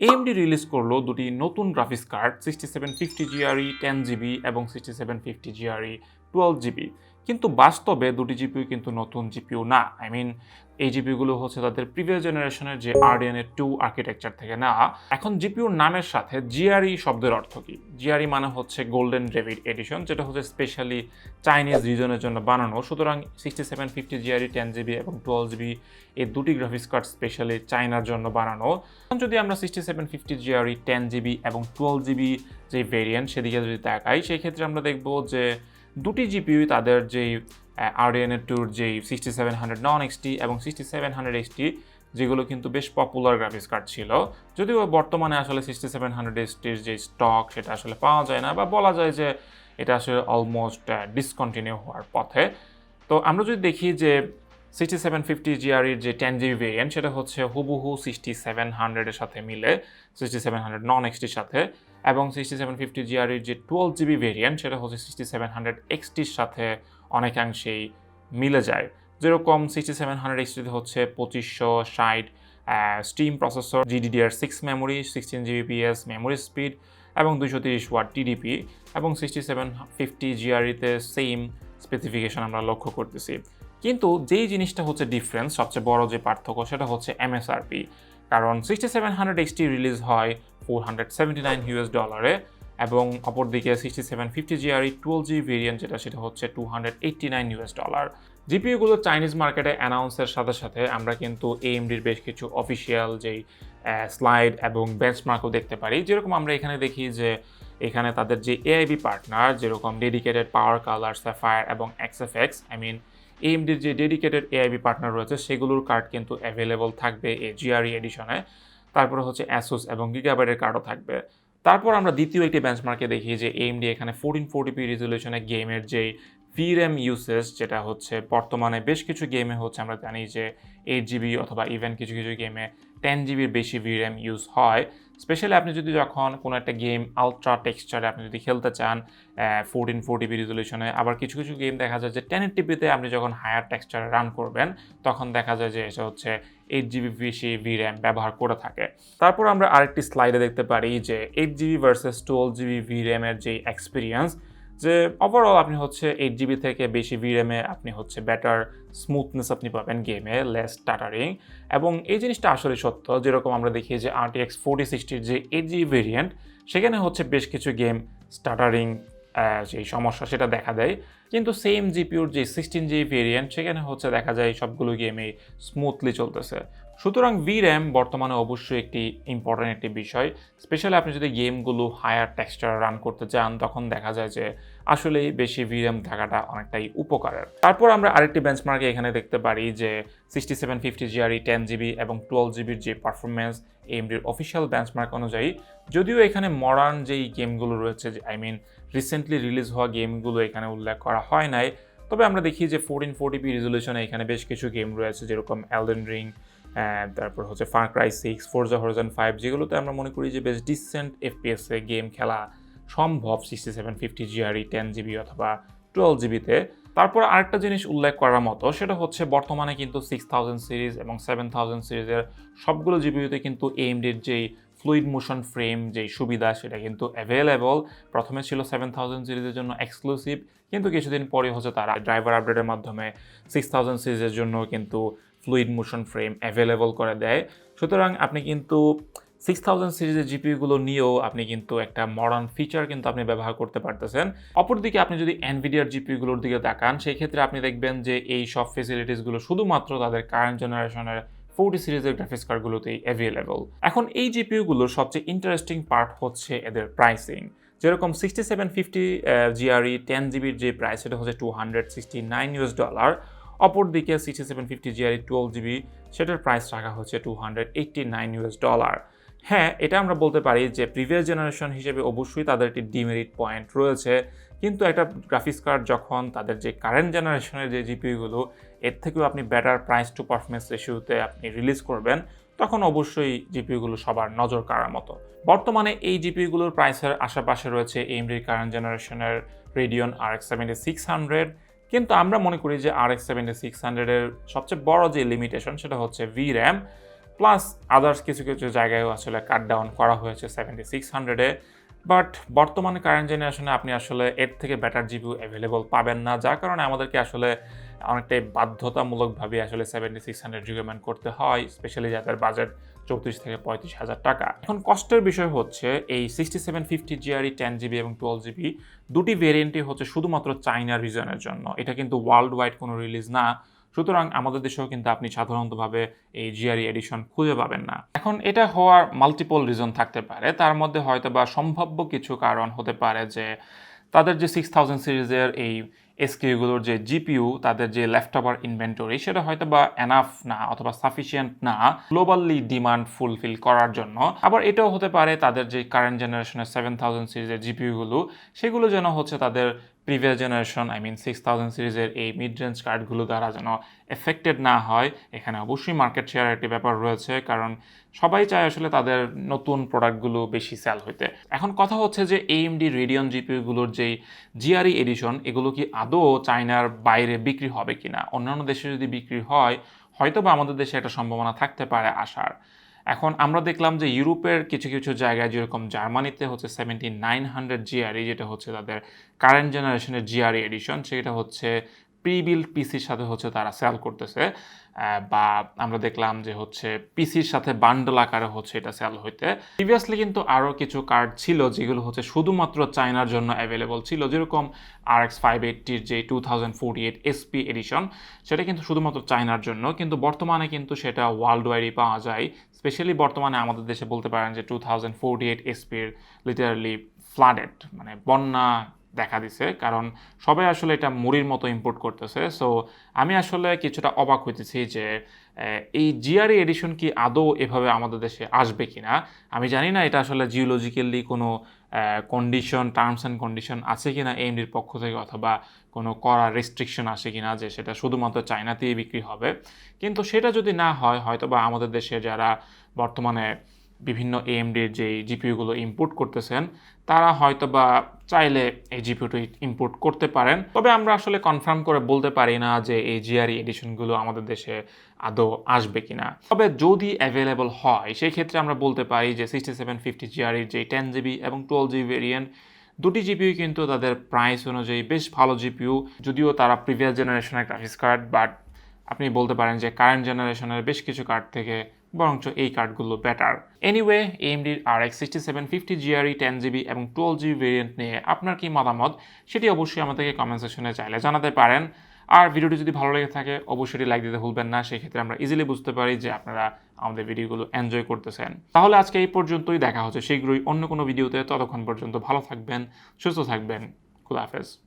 AMD release করলো দুটি নতুন গ্রাফিক্স কার্ড 6750 GRE 10GB এবং 6750 GRE 12GB, কিন্তু বাস্তবে দুটি জিপিইউ কিন্তু নতুন জিপিইউ না। এই জিপিইউগুলো হচ্ছে তাদের প্রিভিয়াস জেনারেশনের যে RDNA 2 আর্কিটেকচার থেকে নেওয়া। এখন জিপিইউর নামের সাথে GRE শব্দের অর্থ কি? GRE মানে হচ্ছে গোল্ডেন ডেভিড এডিশন, যেটা হচ্ছে স্পেশালি চাইনিজ রিজনের জন্য বানানো। সুতরাং 6750 GRE 10GB এবং 12GB এই দুটি গ্রাফিক্স কার্ড স্পেশালি চায়নার জন্য বানানো। এখন যদি আমরা 6750 GRE 10GB এবং 12GB যে ভেরিয়েন্ট সেদিকে যদি তাকাই, সেই ক্ষেত্রে আমরা দেখব যে দুটি জিপিইউ তাদের যেই RDNA 2 যেই 6700 নন এক্সটি এবং 6700 এক্সটি, যেগুলো কিন্তু বেশ পপুলার গ্রাফিক্স কার্ড ছিল, যদিও বর্তমানে আসলে 6700 এক্সটির যে স্টক সেটা আসলে পাওয়া যায় না, বা বলা যায় যে এটা আসলে অলমোস্ট ডিসকন্টিনিউ হওয়ার পথে। তো আমরা যদি দেখি যে 6750 GREর যে 10GB ভেরিয়েন্ট সেটা হচ্ছে হুবহু 6700 এর সাথে মিলে, 6700 নন এক্সটির সাথে, এবং 6750 GREর যে 12GB ভেরিয়েন্ট সেটা হচ্ছে 6700 এক্সটির সাথে অনেকাংশেই মিলে যায়। যেরকম 6700 এক্সটিতে হচ্ছে 2560 steam processor, GDDR6 memory, 16 Gbps memory speed এবং 230 ওয়াট TDP, এবং 6750 GREতে সেম স্পেসিফিকেশন আমরা লক্ষ্য করতেছি। কিন্তু যেই জিনিসটা হচ্ছে ডিফারেন্স, সবচেয়ে বড় যে পার্থক্য সেটা হচ্ছে MSRP। কারণ 6700 এক্সটি রিলিজ হয় $479 এবং অপরদিকে 6750 GRE 12GB ভেরিয়েন্ট সেটা হচ্ছে $289। জিপিইউগুলো চাইনিজ মার্কেটে অ্যানাউন্সের সাথে সাথে আমরা কিন্তু AMDর বেশ কিছু অফিসিয়াল যেই স্লাইড এবং বেঞ্চমার্কও দেখতে পারি। যেরকম আমরা এখানে দেখি যে এখানে তাদের যে AIB পার্টনার, যেরকম ডেডিকেটেড পাওয়ার কালার, স্যাফায়ার এবং XFX, AMDর যে ডেডিকেটেড AIB পার্টনার রয়েছে সেগুলোর কার্ড কিন্তু অ্যাভেলেবল থাকবে এই GRE এডিশনে। তারপরে হচ্ছে অ্যাসুস এবং গিগাবাইটের কার্ডও থাকবে। তারপর আমরা দ্বিতীয় একটি বেঞ্চমার্কে দেখি যে AMD এখানে 1440p রেজলিউশনে গেমের যেই VRAM ইউসেজ, যেটা হচ্ছে বর্তমানে বেশ কিছু গেমে হচ্ছে আমরা জানি যে 8GB অথবা ইভেন কিছু কিছু গেমে 10GBর বেশি VRAM ইউজ হয়। স্পেশালি আপনি যদি যখন কোনো একটা গেম আলট্রা টেক্সচারে আপনি যদি খেলতে চান 1440p রেজলিউশনে, আবার কিছু কিছু গেম দেখা যায় যে 1080pতে আপনি যখন হায়ার টেক্সচারে রান করবেন তখন দেখা যায় যে এটা হচ্ছে 8GB বেশি VRAM ব্যবহার করে থাকে। তারপর আমরা আরেকটি স্লাইডে দেখতে পারি যে 8GB ভার্সেস 12GB VRAM এর যে এক্সপিরিয়েন্স, যে ওভারঅল আপনি হচ্ছে 8GB থেকে বেশি VRAM-এ আপনি হচ্ছে বেটার স্মুথনেস আপনি পাবেন গেমে, লেস স্টাটারিং। এবং এই জিনিসটা আসলে সত্য। যেরকম আমরা দেখি যে RTX 4060-র যে 8GB ভেরিয়েন্ট, সেখানে হচ্ছে বেশ কিছু গেম স্টাটারিং যেই সমস্যা সেটা দেখা দেয়, কিন্তু সেম জিপিইউর যে 16GB ভেরিয়েন্ট সেখানে হচ্ছে দেখা যায় সবগুলো গেমেই স্মুথলি চলতেছে। সুতরাং VRAM বর্তমানে অবশ্যই একটি ইম্পর্ট্যান্ট একটি বিষয়। স্পেশালি আপনি যদি গেমগুলো হায়ার টেক্সচার রান করতে চান তখন দেখা যায় যে আসলেই বেশি VRAM থাকাটা অনেকটাই উপকারের। তারপর আমরা আরেকটি বেঞ্চমার্কে এখানে দেখতে পারি যে 6750 GRE 10GB এবং 12GBর যে পারফরমেন্স AMDর অফিসিয়াল বেঞ্চমার্ক অনুযায়ী, যদিও এখানে মডার্ন যেই গেমগুলো রয়েছে, রিসেন্টলি রিলিজ হওয়া গেমগুলো এখানে উল্লেখ করা হয় নাই, তবে আমরা দেখি যে 1440p রেজলিউশনে এখানে বেশ কিছু গেম রয়েছে, যেরকম এলডেন রিং, তারপর হচ্ছে ফার ক্রাই 6, ফোরজা হরাইজন 5, যেগুলোতে আমরা মনে করি যে বেশ ডিসেন্ট FPS-এ গেম খেলা সম্ভব 6750 GRE 10GB অথবা 12GBতে। তারপর আরেকটা জিনিস উল্লেখ করার মতো সেটা হচ্ছে বর্তমানে কিন্তু 6000 সিরিজ এবং 7000 সিরিজের সবগুলো জিপিইউতে কিন্তু AMDর যেই ফ্লুইড মোশন ফ্রেম যেই সুবিধা সেটা কিন্তু অ্যাভেলেবল। প্রথমে ছিল 7000 সিরিজের জন্য এক্সক্লুসিভ, কিন্তু কিছুদিন পরে হচ্ছে তারা ড্রাইভার আপডেটের মাধ্যমে 6000 সিরিজের জন্য কিন্তু ফ্লুইড মোশন ফ্রেম অ্যাভেলেবল করে দেয়। সুতরাং আপনি কিন্তু 6000 সিরিজের জিপিইউগুলো নিয়েও আপনি কিন্তু একটা মডার্ন ফিচার কিন্তু আপনি ব্যবহার করতে পারতেছেন। অপরদিকে আপনি যদি এনভিডিয়ার জিপিইউগুলোর দিকে তাকান, সেই ক্ষেত্রে আপনি দেখবেন যে এই সব ফেসিলিটিসগুলো শুধুমাত্র তাদের কারেন্ট জেনারেশনের 40 সিরিজের গ্রাফিক্স কার্ডগুলোতেই অ্যাভেলেবল। এখন এই জিপিইউগুলোর সবচেয়ে ইন্টারেস্টিং পার্ট হচ্ছে এদের প্রাইসিং। যেরকম 6750 GRE 10GBর যে প্রাইস সেটা হচ্ছে $269, অপরদিকে 6750 GRE 12GB সেটার প্রাইস রাখা হচ্ছে $289। হ্যাঁ, এটা আমরা বলতে পারি যে প্রিভিয়াস জেনারেশন হিসেবে অবশ্যই তাদের একটি ডিমেরিট পয়েন্ট রয়েছে, কিন্তু একটা গ্রাফিক্স কার্ড যখন তাদের যে কারেন্ট জেনারেশনের যে জিপিইউগুলো এর থেকেও আপনি বেটার প্রাইস টু পারফরমেন্স রেশিওতে আপনি রিলিজ করবেন, তখন অবশ্যই জিপিইউগুলো সবার নজর কাড়ার মতো। বর্তমানে এই জিপিইউগুলোর প্রাইসের আশেপাশে রয়েছে AMDর কারেন্ট জেনারেশনের Radeon RX 7600, কিন্তু আমরা মনে করি যে RX 7600-এর সবচেয়ে বড় যে লিমিটেশন সেটা হচ্ছে VRAM। প্লাস আদার্স কিছু কিছু জায়গায়ও আসলে কাট ডাউন করা হয়েছে 7600-এ। বাট বর্তমানে কারেন্ট জেনারেশনে আপনি আসলে এর থেকে বেটার জিপিইউ অ্যাভেলেবল পাবেন না, যার কারণে আমাদেরকে আসলে অনেকটাই বাধ্যতামূলকভাবে আসলে 7600 রিকমেন্ড করতে হয়, স্পেশালি যাদের বাজেট 34,000-35,000 টাকা। এখন কষ্টের বিষয় হচ্ছে এই 6750 জিআরই 10GB এবং 12GB দুটি ভেরিয়েন্টই হচ্ছে শুধুমাত্র চাইনা রিজনের জন্য। এটা কিন্তু ওয়ার্ল্ড ওয়াইড কোনো রিলিজ না, সুতরাং আমাদের দেশেও কিন্তু আপনি সাধারণতভাবে এই জিআরই এডিশন খুঁজে পাবেন না। এখন এটা হওয়ার মাল্টিপল রিজন থাকতে পারে, তার মধ্যে হয়তো বা সম্ভাব্য কিছু কারণ হতে পারে যে তাদের যে 6000 সিরিজের এই এসকিউগুলোর যে জিপিইউ, তাদের যে লেফট ওভার ইনভেন্টরি সেটা হয়তো বা এনাফ না অথবা সাফিসিয়েন্ট না গ্লোবালি ডিমান্ড ফুলফিল করার জন্য। আবার এটাও হতে পারে তাদের যে কারেন্ট জেনারেশনের 7000 সিরিজের জিপিইউগুলো সেগুলো যেন হচ্ছে তাদের প্রিভিয়াস জেনারেশন 6000 সিরিজের এই মিড রেঞ্জ কার্ডগুলো দ্বারা যেন এফেক্টেড না হয়। এখানে অবশ্যই মার্কেট শেয়ারের একটি ব্যাপার রয়েছে, কারণ সবাই চায় আসলে তাদের নতুন প্রোডাক্টগুলো বেশি সেল হইতে। এখন কথা হচ্ছে যে AMD রেডিয়ন জিপিইউগুলোর যেই জিআরই এডিশন এগুলো কি আদৌ চায়নার বাইরে বিক্রি হবে কিনা, অন্যান্য দেশে যদি বিক্রি হয় হয়তো বা আমাদের দেশে একটা সম্ভাবনা থাকতে পারে আসার। এখন আমরা দেখলাম যে ইউরোপের কিছু কিছু জায়গায় যেরকম জার্মানিতে হচ্ছে 7900 জিআরই, যেটা হচ্ছে তাদের কারেন্ট জেনারেশনের জিআরই এডিশন, সেটা হচ্ছে প্রি বিল্ড পিসির সাথে হচ্ছে তারা সেল করতেছে, বা আমরা দেখলাম যে হচ্ছে পিসির সাথে বান্ডল আকারে হচ্ছে এটা সেল হইতে। প্রিভিয়াসলি কিন্তু আরও কিছু কার্ড ছিল যেগুলো হচ্ছে শুধুমাত্র চায়নার জন্য অ্যাভেলেবল ছিল, যেরকম RX 580-র যে 2048 SP এডিশন, সেটা কিন্তু শুধুমাত্র চায়নার জন্য, কিন্তু বর্তমানে কিন্তু সেটা ওয়ার্ল্ড ওয়াইডই পাওয়া যায়। স্পেশালি বর্তমানে আমাদের দেশে বলতে পারেন যে 2048 SPর লিটারালি ফ্লাডেড, মানে বন্যা দেখা দিছে, কারণ সবাই আসলে এটা মুড়ির মতো ইম্পোর্ট করতেছে। সো আমি আসলে কিছুটা অবাক হইতেছি যে এই জিআরই এডিশন কি আদৌ এভাবে আমাদের দেশে আসবে কিনা। আমি জানি না এটা আসলে জিওলজিক্যালি কোনো কন্ডিশন, টার্মস অ্যান্ড কন্ডিশন আছে কিনা AMDর পক্ষ থেকে, অথবা কোনো কড়া রেস্ট্রিকশন আসে কিনা যে সেটা শুধুমাত্র চায়নাতেই বিক্রি হবে। কিন্তু সেটা যদি না হয়, হয়তো বা আমাদের দেশে যারা বর্তমানে বিভিন্ন AMDর যে জিপিইউগুলো ইম্পোর্ট করতেছেন তারা হয়তো বা চাইলে এই জিপিইউটি ইম্পোর্ট করতে পারেন। তবে আমরা আসলে কনফার্ম করে বলতে পারি না যে এই জিআরই এডিশনগুলো আমাদের দেশে আদৌ আসবে কিনা। তবে যদি অ্যাভেলেবল হয় সেই ক্ষেত্রে আমরা বলতে পারি যে 6750 জিআরইর যে 10GB এবং 12GB ভেরিয়েন্ট দুটি জিপিইউ কিন্তু তাদের প্রাইস অনুযায়ী বেশ ভালো জিপিইউ, যদিও তারা প্রিভিয়াস জেনারেশনের গ্রাফিক্স কার্ড, বাট আপনি বলতে পারেন যে কারেন্ট জেনারেশনের বেশ কিছু কার্ড থেকে বরঞ্চ এই কার্ডগুলো বেটার। এনিওয়ে, AMDর RX 6750 জিআরই 10GB এবং 12GB ভেরিয়েন্ট নিয়ে আপনার কি মতামত সেটি অবশ্যই আমাদেরকে কমেন্ট সেকশনে চাইলে জানাতে পারেন। আর ভিডিওটি যদি ভালো লেগে থাকে অবশ্যই লাইক দিতে ভুলবেন না, সেক্ষেত্রে আমরা ইজিলি বুঝতে পারি যে আপনারা আমাদের ভিডিওগুলো এনজয় করতেছেন। তাহলে আজকে এই পর্যন্তই, দেখা হচ্ছে শীঘ্রই অন্য কোনো ভিডিওতে। ততক্ষণ পর্যন্ত ভালো থাকবেন, সুস্থ থাকবেন, খুদা হাফেজ।